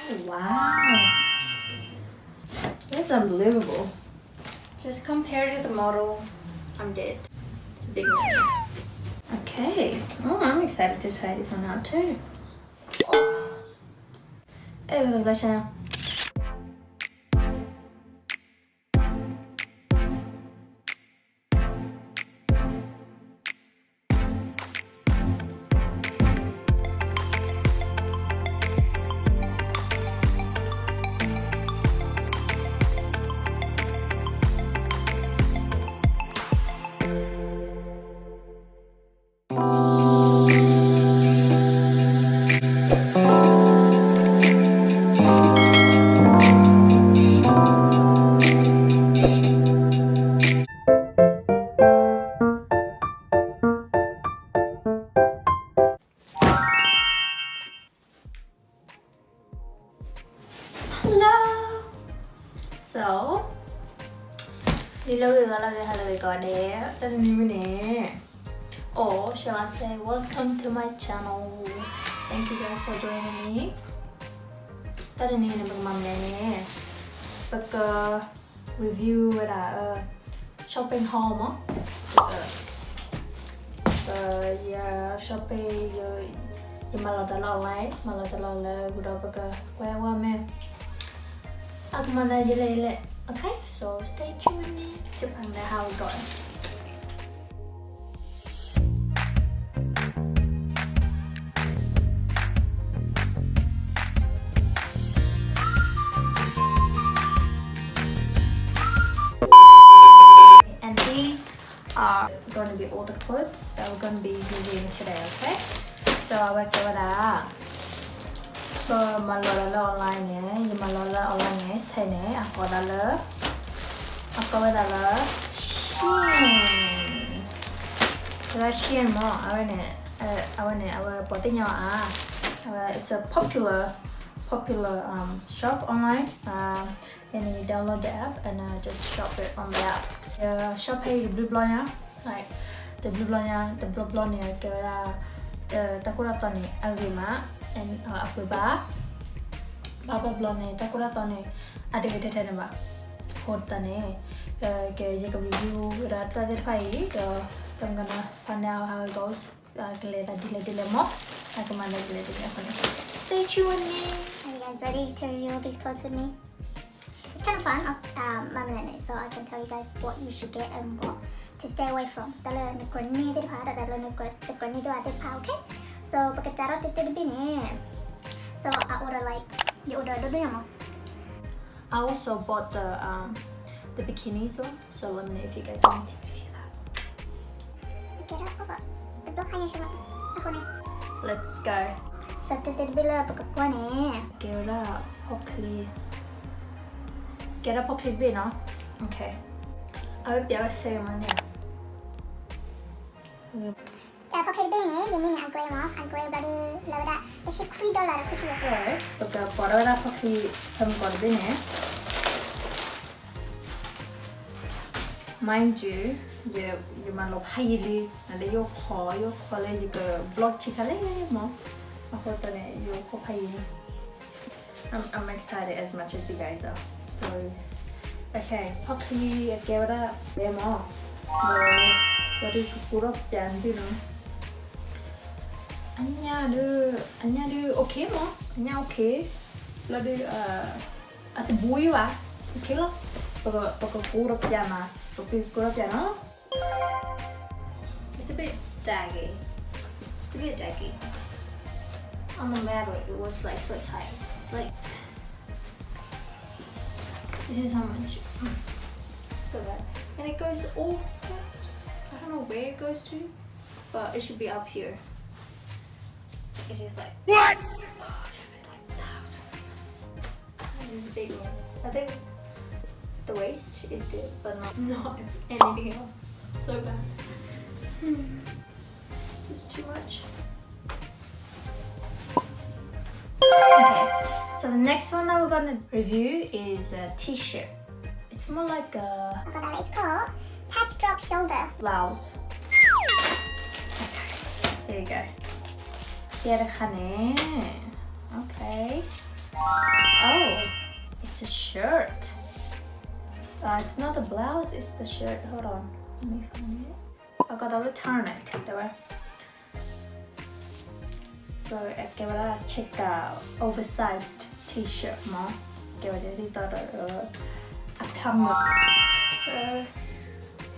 Oh, wow. That's unbelievable. Just compared to the model, I'm dead. It's a big one. Okay. Oh, I'm excited to try this one out too. Oh, look at that. Hello. So, or shall I say, welcome to my channel. Thank you guys for joining me. Review shopping haul yeah, shopping online okay, so stay tuned to find out how it goes. And these are going to be all the clothes that we're going to be using today, okay? So I will give it a online online SHEIN SHEIN it's a popular shop online, and you download the app and just shop it on the app. Shop the blue blonde, like the blue blonde takura tani agrima and akuba baba blonde takura tani adegete teneba hotane you can review rata der pai. I'm gonna find out how it goes. Stay tuned with me. Are you guys ready to review all these clothes with me? It's kind of fun. I'm in it, so I can tell you guys what you should get and what to stay away from. Okay? So I order you order I also bought the bikinis one, so let me know if you guys want to review that. Let's go. So Get up, okay, no? Okay. I hope you say my name. Mind you, you might love highly, and you call you vlog chikale mo. I'm excited as much as you guys are. So, okay, Pocky, I gave it up. More. What do you put up then, you know? Anya do okay mo? Anya okay? Lo do at the boy wa? Okay lo? Pag put up yana. Put up yana. It's a bit daggy. On the mat, it was like so tight. Like, this is how much. So bad. And it goes all, I don't know where it goes to, but it should be up here. It's just like, what? Oh, it should be like that. These big ones. I think the waist is good, but not anything else. So bad. Just too much. Okay, so the next one that we're gonna review is a t-shirt. It's more like a... It's called patch drop shoulder blouse. Okay, here you go. Okay. Oh, it's a shirt. It's not the blouse, it's the shirt. Hold on, let me find it. I got a little it, right? So I gave it a check out oversized t-shirt more. Give it a little camera.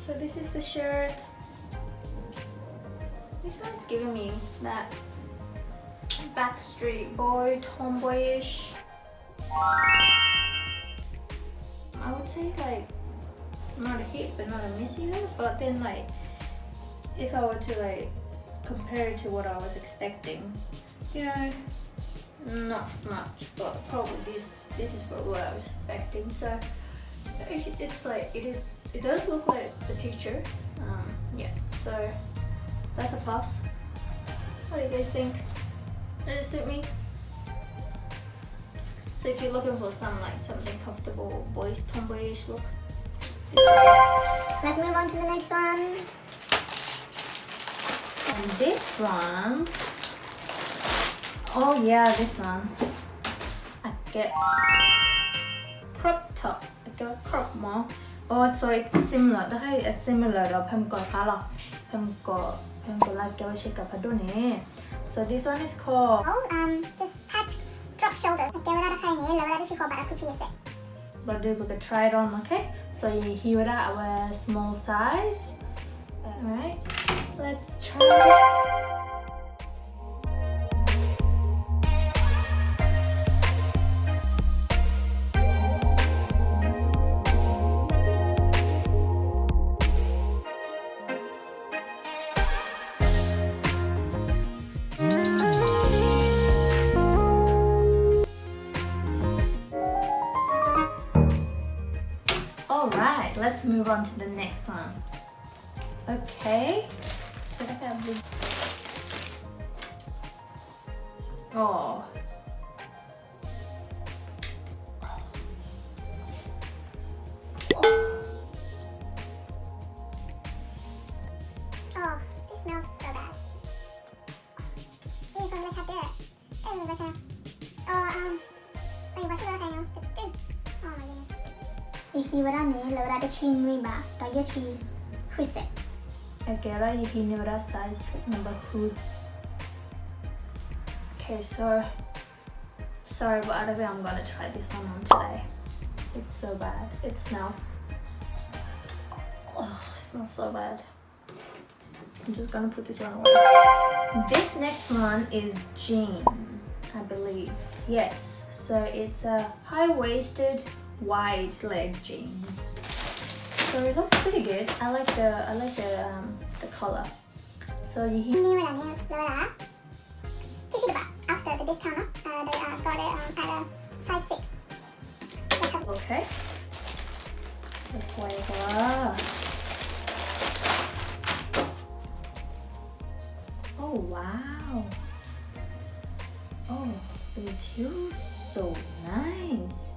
So this is the shirt. This one's giving me that Backstreet Boy tomboyish. I would say like not a hit but not a miss either, but then like if I were to like compare it to what I was expecting, you know, not much, but probably this is what I was expecting. So it's like it does look like the picture. Yeah, so that's a plus. What do you guys think? Does it suit me? So if you're looking for something comfortable, tomboyish look, Let's move on to the next one. and this one, oh yeah, this one, I get crop top, I get crop more. Oh, so it's similar. The height is similar. So this one is called. Just patch drop shoulder. But we can try it on, okay? So here are our small size. Alright, let's try it. Alright, let's move on to the next one. Okay, so I have the... Oh. Oh, this smells so bad. Oh my goodness. Okay, size number 2. Okay, so sorry, but I don't think I'm gonna try this one on today. It's so bad. It smells. Oh, it smells so bad. I'm just gonna put this one away. This next one is jean, I believe. Yes. So it's a high-waisted, wide-leg jeans. So it looks pretty good. I like the color. So you after the discount, they got it at a size 6. okay. Oh wow. Oh, the material is so nice.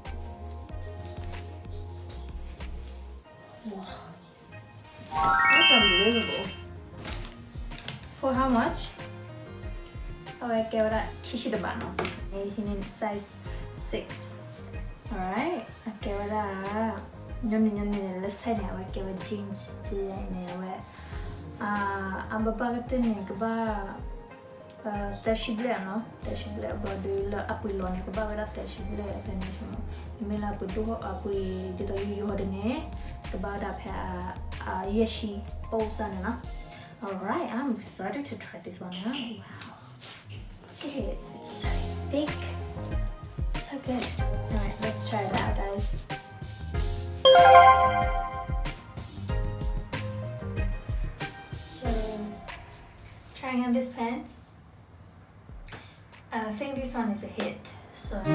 Wow. That's unbelievable. For how much? I gave it a Kishidabano. In size 6. Alright. I gave it a let's say now I gave it jeans to I'm about to make about no apilo ne ba wala mela apui dito yeshi na. Alright, I'm excited to try this one out. Wow. Look at it. It's so thick. So good. Alright, let's try it out, guys. So, trying on this pants. I think this one is a hit. So the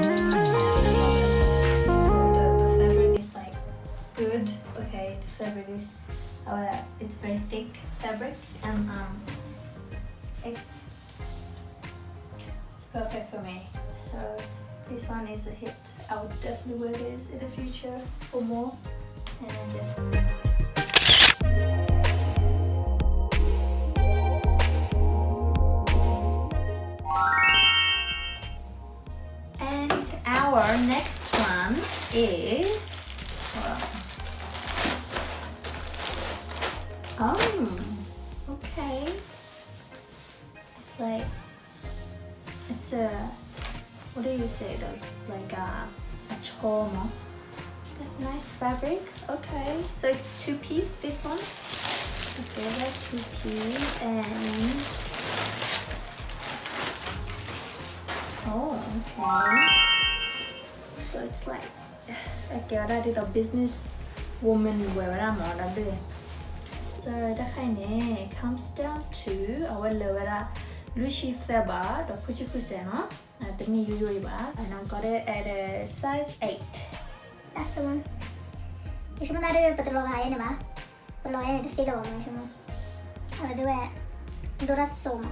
fabric is like good. Okay, the fabric is it's very thick fabric, and it's perfect for me. So this one is a hit. I would definitely wear this in the future for more, and just. our next one is okay. It's like it's a what do you say? Those like a chomo. It's like nice fabric. Okay, so it's 2-piece. This one. Okay, like 2-piece and okay. So it's like I did a business woman wear model. So the comes down to our lower Lucy Feba, the Kuchikuseno, at the New and I got it at a size 8. That's the one. You should not do it, but the lawyer anyway. The lawyer the feel on I will do it. Do that so much.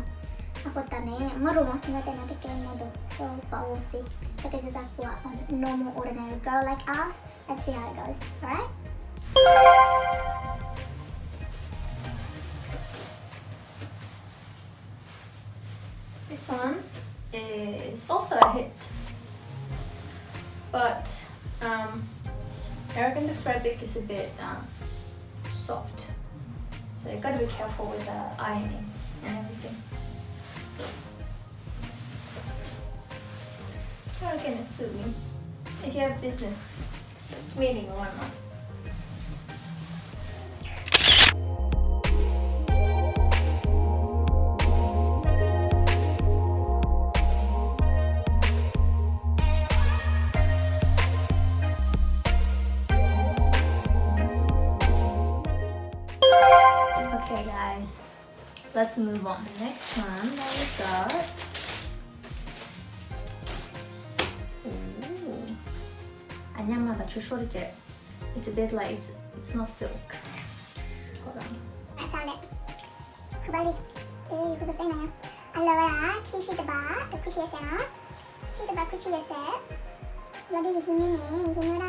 I put that name. Maruma, nothing at the game model. So, but we'll see. But this is like what a normal, ordinary girl like us. Let's see how it goes. Alright? This one is also a hit, but I reckon the fabric is a bit soft, so you gotta be careful with the ironing and everything. I reckon it suit me if you have business meeting or whatnot. Okay guys, let's move on. The next one that we got. Ooh. Anyamada chushorije. It's a bit like it's not silk. Hold on. I found it. Kubali. You could say now. Allora, Kishitaba, the Kushiyasena. Kishitaba Kushiyase. Lady Hinura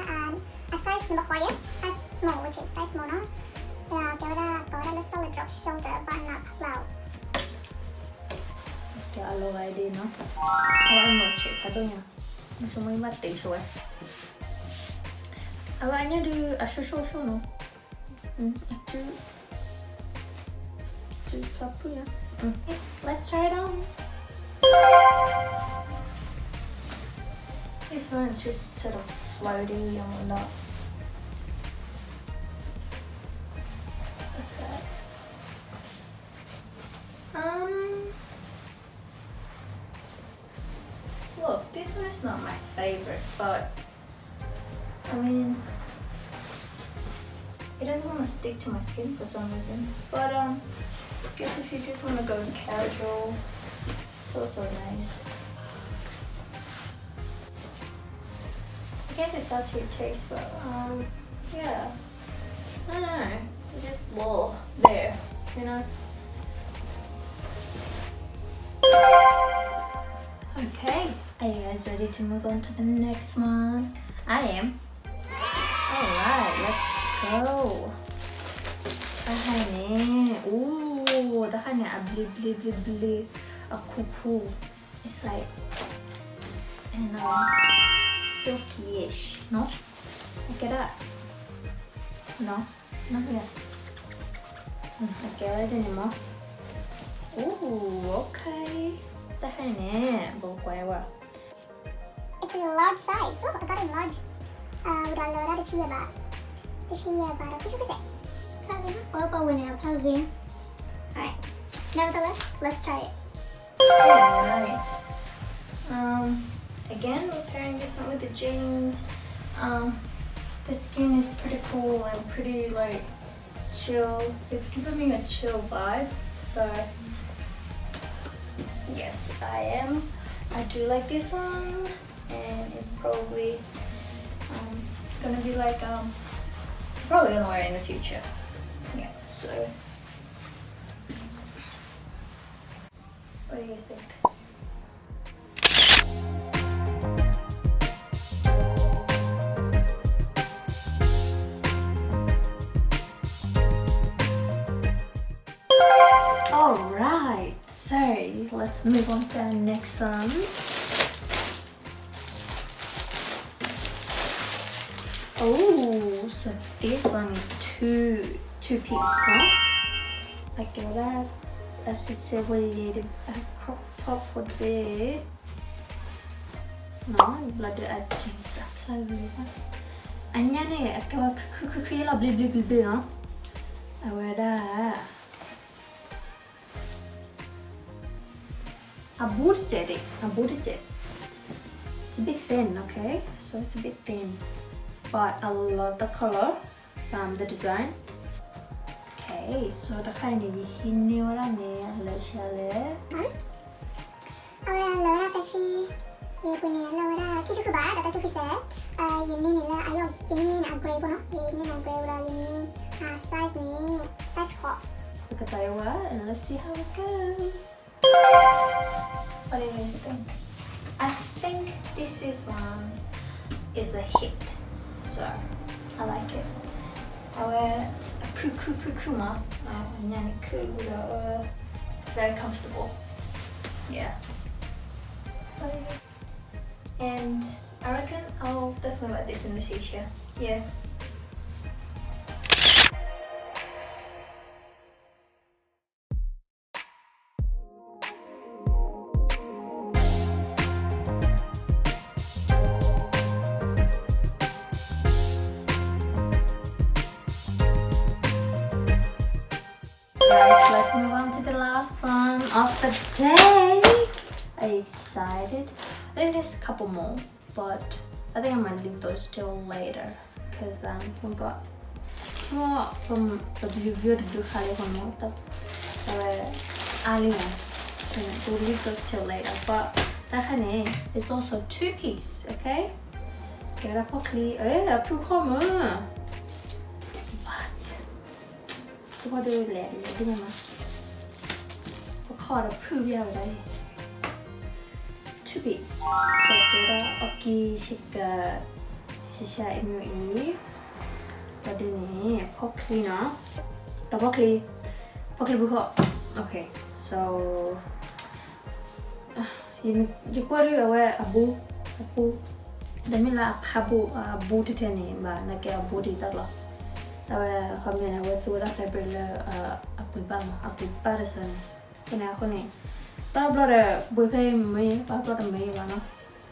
a size number 5, size small, which is size small now. Yeah, got a solid drop shoulder button up blouse. Okay, alo gái đi nó. Anh một chị phải tôi nha. Chúng mới bắt tỷ rồi. Anh nhớ đi show nó. Two cup nha. Let's try it on. This one is just sort of floaty and whatnot. What's that? Look, this one is not my favorite, but I mean, it doesn't want to stick to my skin for some reason. But I guess if you just want to go casual, it's also nice. I guess it's up to your taste, but yeah, I don't know. It's just there, you know. Okay, are you guys ready to move on to the next one? I am. Alright, let's go. Ooh, the honey, a bli, a cuckoo. It's like, I don't know, silky-ish, no? Look at that. No, not yet. I get it anymore. Ooh, okay. The honey, It's a large size. Oh, I got it large. Udah the chia ba. The chia ba. What you say? Plug-in. Purple winner plug-in. Alright. Nevertheless, let's try it. Alright. Again, we're pairing this one with the jeans. The skin is pretty cool and pretty like chill. It's giving me a chill vibe. So yes, I do like this one, and it's probably gonna be like probably gonna wear it in the future. Yeah. So what do you guys think? Alright, so let's move on to our next one. Oh, so this one is two piece, huh? Okay, that accessibility crop top would be nó là được ở trên sạc là gì đó anh nhá này cái là bli nó à vậy đó a budget it's a bit thin, okay, so it's a bit thin, but I love the color, the design. Okay, so the kind of hinniorane let's allora facci quindi allora chi ci va da ci sta yini ni la ayo yini ni upgrade no yini ni upgrade la yini size ko look at that and let's see how it goes. What do you guys think? I think this is a hit, so I like it. It's very comfortable. Yeah. And I reckon I'll definitely wear this in the future. Yeah. Guys, let's move on to the last one of the day. Are you excited? I think there's a couple more, but I think I might leave those till later because we got two more from the review to do earlier. We'll leave those till later, but that is also two piece, okay? Get up quickly. Two corner. What do you let me? What called a prove two piece. So τώρα 오키 시가 시샤 임요이 어디니 포클리나 더버클리 부커. Okay, so you query away abu damila abu titani ba nake abu ditala awe khamena we thura fabric abu parison kena ko ni ba blora bui phe me ba blora me ba no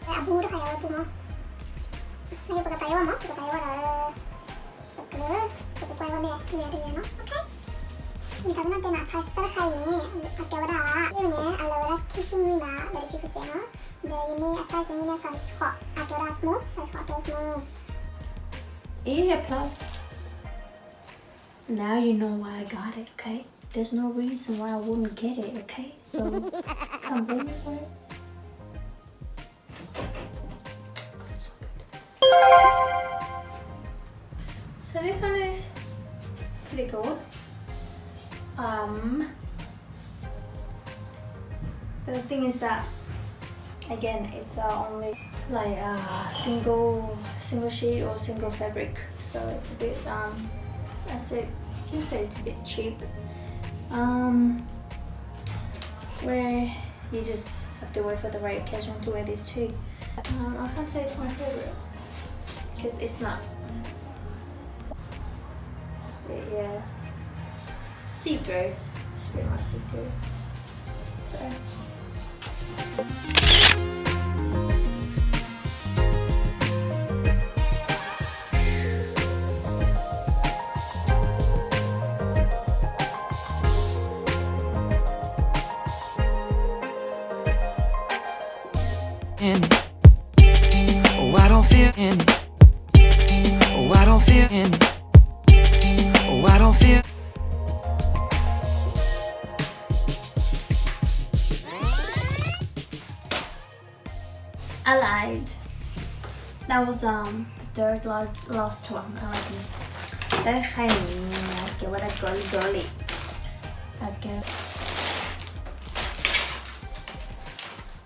abu da kaya abu mo ni ba tayo mo da tayo me no okay 이 당나테나 카스타카이니 아껴라 이거네 알라라 키시미나 레시쿠세노 근데 이니 사이즈니 사이즈 커 아껴라 스몰 사이즈 커 스몰 Yeah, now you know why I got it, okay? There's no reason why I wouldn't get it, okay? So come bring me for it. So this one is pretty cool. But the thing is that again it's only like single sheet or single fabric, so it's a bit I say you can say it's a bit cheap, where you just have to wait for the right occasion to wear these too. I can't say it's my favorite because it's not. It's a bit, yeah, see-through. It's pretty much see-through. So. Oh, I don't feel in. Oh, I don't feel in. Oh, I don't feel. I lied. That was the third last one. I reckon. That kind of okay, what a girly. Okay.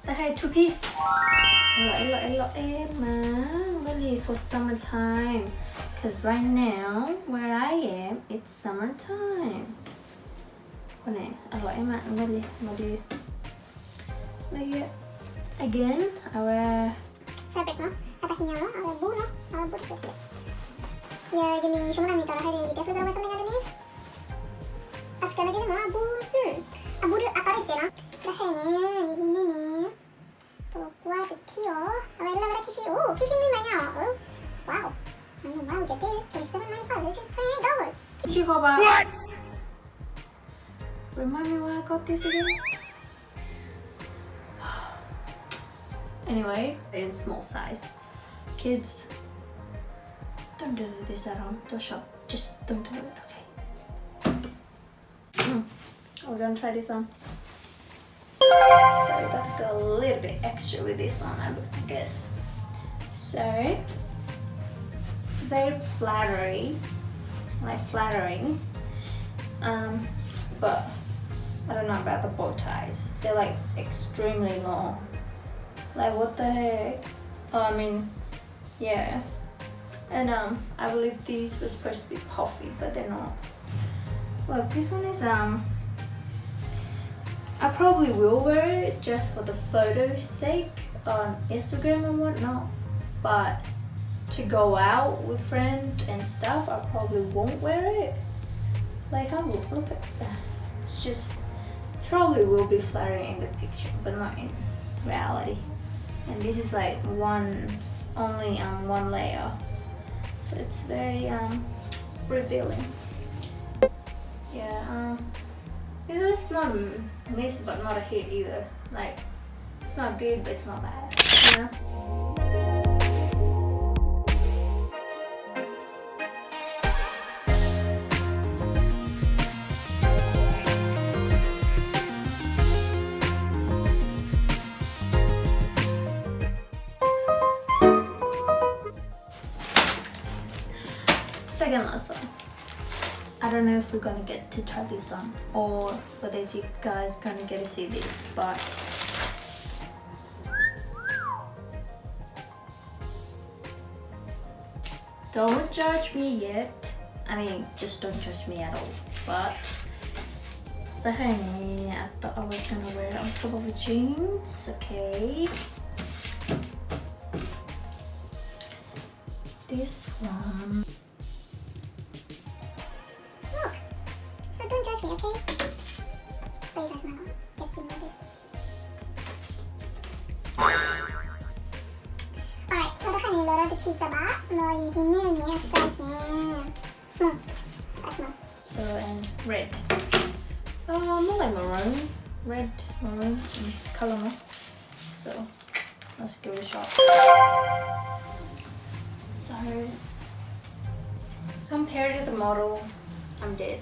That had two piece. Really for summertime. Cause right now where I am, it's summertime. Really. Again, our fabric no ada kinya no ada bu no ada bu sese Yeah, give me show me that I had definitely something underneath. Ask gonna get him a boot. A boot apparatus. The henny, hinny. What a tear. I love that kissy. Oh, kissing me right now. Oh, wow. I mean, wow, get this. $27.95. It's just $28. Chihuahua. What? Remind me where I got this again? Anyway, it's small size. Kids, don't do this at home. Don't shop. Just don't do it, okay? We're gonna try this on. So we got to go a little bit extra with this one, I guess. So it's very flattering, but I don't know about the bow ties. They're like extremely long. Like what the heck? Oh, I mean, yeah. And I believe these were supposed to be puffy, but they're not. Look, this one is I probably will wear it just for the photo's sake on Instagram and whatnot, but to go out with friends and stuff, I probably won't wear it. Like, I will look at that. It probably will be flattering in the picture, but not in reality. And this is like only one layer, so it's very revealing. Yeah, it's not a miss, but not a hit either. Like, it's not good, but it's not bad, you know? Second last one. I don't know if we're gonna get to try this on or whether if you guys gonna get to see this, but don't judge me yet. I mean, just don't judge me at all. But the honey, I thought I was gonna wear it on top of the jeans. Okay. This one. So don't judge me, okay? But you guys know, get to see more of this. Alright, so the honey load the cheese about. No, you can near me a size small. So, and red. More like maroon. Red, maroon, and color more. So, let's give it a shot. So, compared to the model, I'm dead.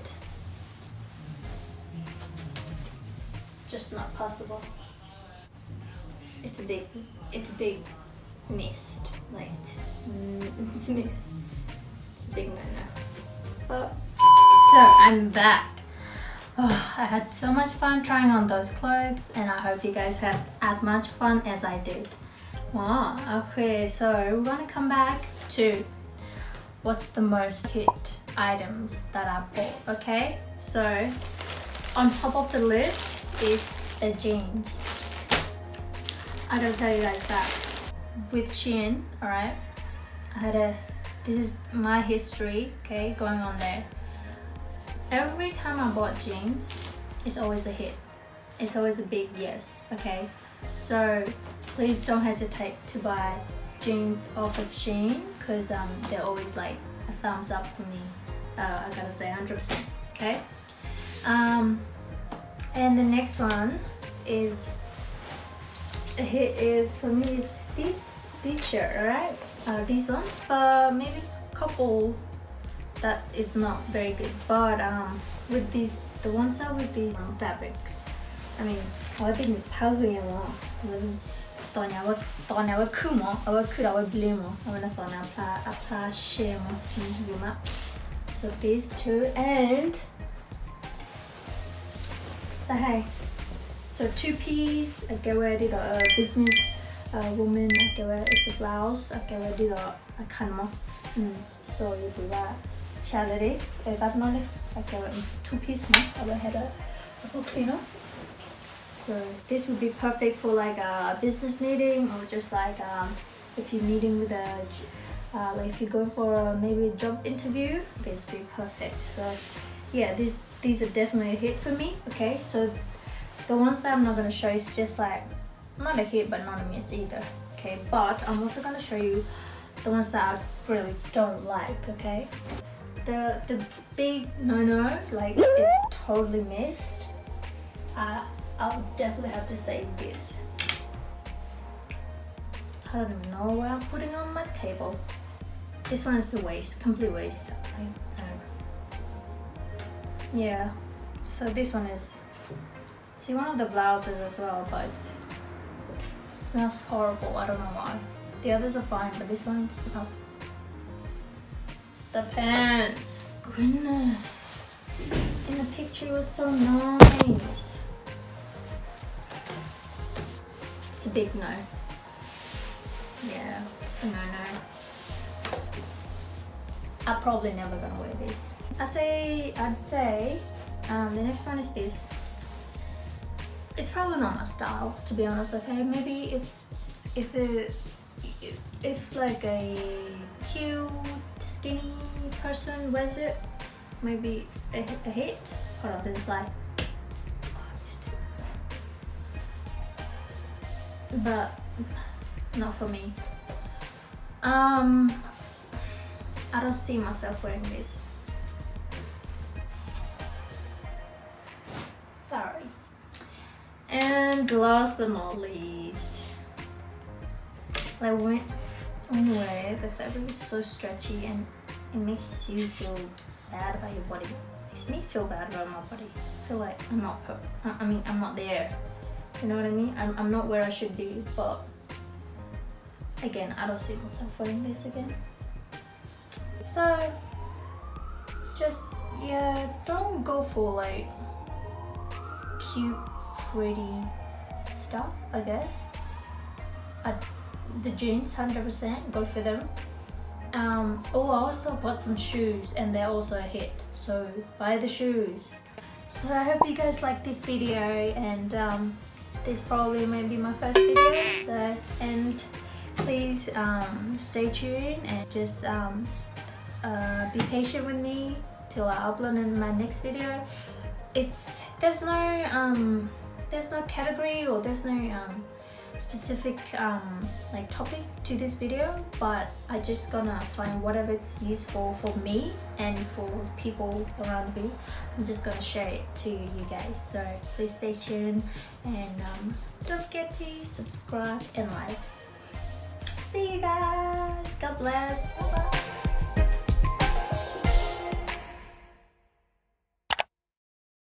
Just not possible. It's a big missed. Like, it's missed. It's a big no-no. But so I'm back. Oh, I had so much fun trying on those clothes, and I hope you guys had as much fun as I did. Wow. Okay, so we're gonna come back to what's the most hit items that I bought. Okay, so on top of the list is the jeans. I gotta tell you guys that with SHEIN, alright, this is my history, okay, going on there. Every time I bought jeans, it's always a hit. It's always a big yes, okay? So please don't hesitate to buy jeans off of SHEIN, because they're always like a thumbs up for me. I gotta say 100%, okay? And the next one is a hit is for me is these shirt, alright? These ones, maybe a couple that is not very good, but with these, the ones that with these fabrics, I mean, I think how do you want? Thought I would cool more, I would cool, I would blame more. I would thought I apply shame more. So these two and the hey. So 2-piece, I get ready the business woman, I get ready it's a blouse, I get ready the kanma. So you do that. Charity, I got money. I get 2-piece more. I will have a cleaner. So this would be perfect for like a business meeting, or just like if you're meeting with Like if you go for maybe a job interview, this would be perfect. So yeah, these are definitely a hit for me. Okay, so the ones that I'm not gonna show is just like not a hit but not a miss either. Okay, but I'm also gonna show you the ones that I really don't like. Okay, the big no, like it's totally missed. I'll definitely have to say this. I don't even know what I'm putting on my table. This one is a waste, complete waste. Yeah, so this one is, see, one of the blouses as well, but it smells horrible. I don't know why. The others are fine, but this one smells. The pants, goodness. In the picture it was so nice. It's a big no. Yeah, it's a no. I'm probably never gonna wear this. I'd say the next one is this. It's probably not my style, to be honest. Okay, maybe if like a cute skinny person wears it, maybe a hit. Hold on, this is like, but not for me. I don't see myself wearing this. Sorry. And last but not least, like when you wear it, the fabric is so stretchy and it makes you feel bad about your body. It makes me feel bad about my body. I feel like I'm not there. You know what I mean? I'm not where I should be, but again, I don't see myself wearing this again. So just, yeah, don't go for like cute, pretty stuff, I guess. The jeans, 100%, go for them. Oh, I also bought some shoes and they're also a hit, so buy the shoes. So I hope you guys like this video, and this probably may be my first video, so, and please stay tuned and just be patient with me till I upload in my next video. There's no category or there's no specific like topic to this video, but I just gonna find whatever it's useful for me and for people around me. I'm just gonna share it to you guys, so please stay tuned, and don't forget to subscribe and like. See you guys. God bless. Bye bye.